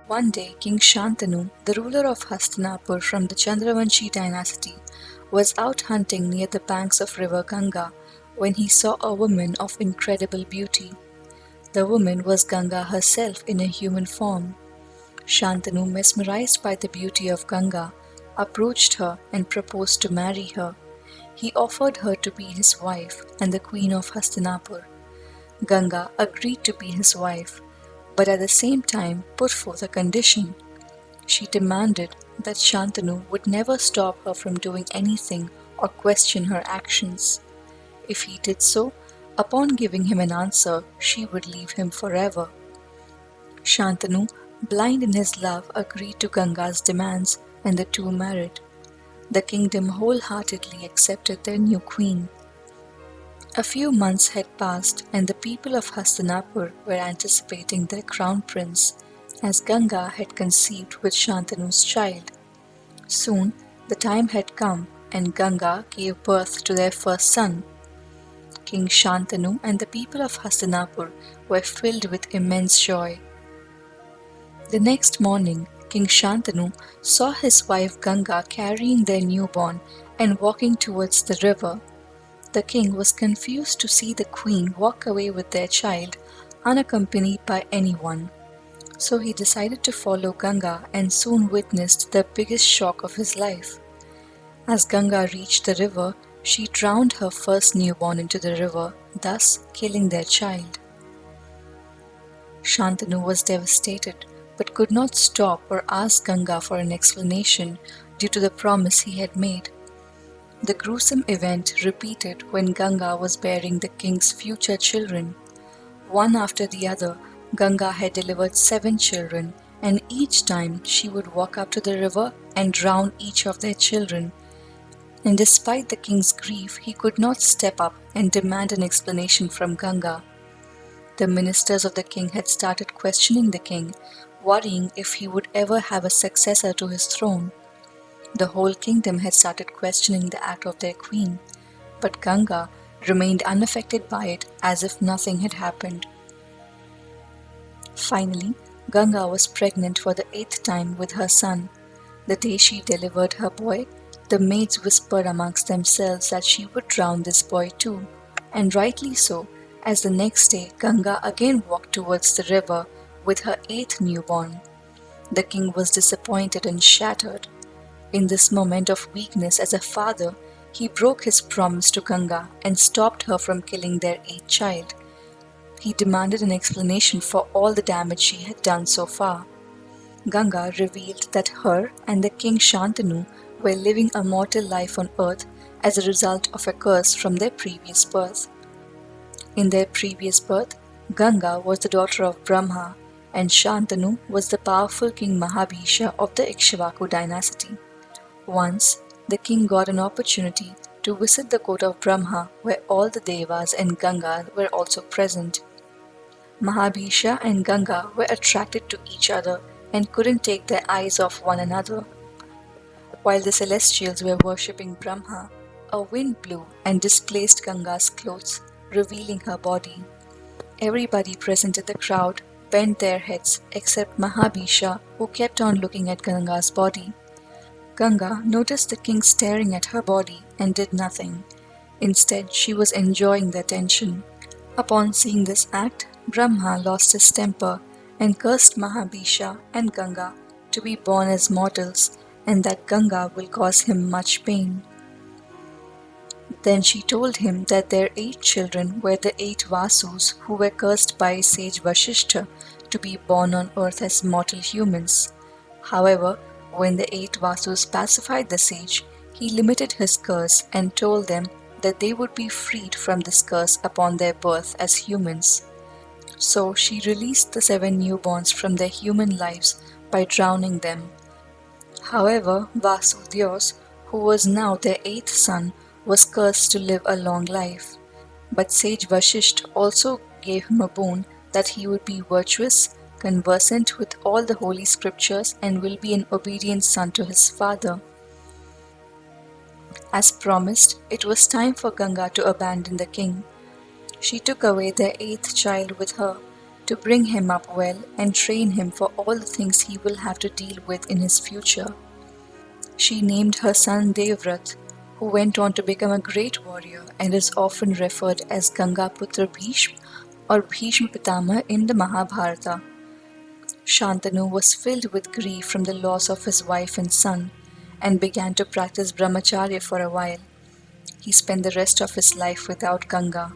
One day, King Shantanu, the ruler of Hastinapur from the Chandravanshi dynasty, was out hunting near the banks of river Ganga when he saw a woman of incredible beauty. The woman was Ganga herself in a human form. Shantanu, mesmerized by the beauty of Ganga, approached her and proposed to marry her. He offered her to be his wife and the Queen of Hastinapur. Ganga agreed to be his wife, but at the same time put forth a condition. She demanded that Shantanu would never stop her from doing anything or question her actions. If he did so, upon giving him an answer, she would leave him forever. Shantanu, blind in his love, agreed to Ganga's demands, and the two married. The kingdom wholeheartedly accepted their new queen. A few months had passed, and the people of Hastinapur were anticipating their crown prince, as Ganga had conceived with Shantanu's child. Soon the time had come, and Ganga gave birth to their first son. King Shantanu and the people of Hastinapur were filled with immense joy. The next morning, King Shantanu saw his wife Ganga carrying their newborn and walking towards the river. The king was confused to see the queen walk away with their child, unaccompanied by anyone. So he decided to follow Ganga and soon witnessed the biggest shock of his life. As Ganga reached the river, she drowned her first newborn into the river, thus killing their child. Shantanu was devastated, but could not stop or ask Ganga for an explanation due to the promise he had made. The gruesome event repeated when Ganga was bearing the king's future children. One after the other, Ganga had delivered 7 children, and each time she would walk up to the river and drown each of their children. And despite the king's grief, he could not step up and demand an explanation from Ganga. The ministers of the king had started questioning the king, worrying if he would ever have a successor to his throne. The whole kingdom had started questioning the act of their queen, but Ganga remained unaffected by it as if nothing had happened. Finally, Ganga was pregnant for the 8th time with her son. The day she delivered her boy, the maids whispered amongst themselves that she would drown this boy too, and rightly so, as the next day Ganga again walked towards the river with her 8th newborn. The king was disappointed and shattered. In this moment of weakness as a father, he broke his promise to Ganga and stopped her from killing their 8th child. He demanded an explanation for all the damage she had done so far. Ganga revealed that her and the king Shantanu were living a mortal life on earth as a result of a curse from their previous birth. In their previous birth, Ganga was the daughter of Brahma, and Shantanu was the powerful king Mahabhisha of the Ikshvaku dynasty. Once, the king got an opportunity to visit the court of Brahma, where all the Devas and Ganga were also present. Mahabhisha and Ganga were attracted to each other and couldn't take their eyes off one another. While the celestials were worshipping Brahma, a wind blew and displaced Ganga's clothes, revealing her body. Everybody present in the crowd bent their heads except Mahabhisha, who kept on looking at Ganga's body. Ganga noticed the king staring at her body and did nothing. Instead, she was enjoying the attention. Upon seeing this act, Brahma lost his temper and cursed Mahabhisha and Ganga to be born as mortals, and that Ganga will cause him much pain. Then she told him that their 8 children were the 8 Vasus who were cursed by sage Vashishta to be born on earth as mortal humans. However, when the 8 Vasus pacified the sage, he limited his curse and told them that they would be freed from this curse upon their birth as humans. So she released the 7 newborns from their human lives by drowning them. However, Vasudeus, who was now their 8th son, was cursed to live a long life. But sage Vashisht also gave him a boon that he would be virtuous, conversant with all the holy scriptures, and will be an obedient son to his father. As promised, it was time for Ganga to abandon the king. She took away their 8th child with her, to bring him up well and train him for all the things he will have to deal with in his future. She named her son Devrat, who went on to become a great warrior and is often referred as Ganga Putra Bhishma or Bhishma Pitama in the Mahabharata. Shantanu was filled with grief from the loss of his wife and son and began to practice brahmacharya for a while. He spent the rest of his life without Ganga,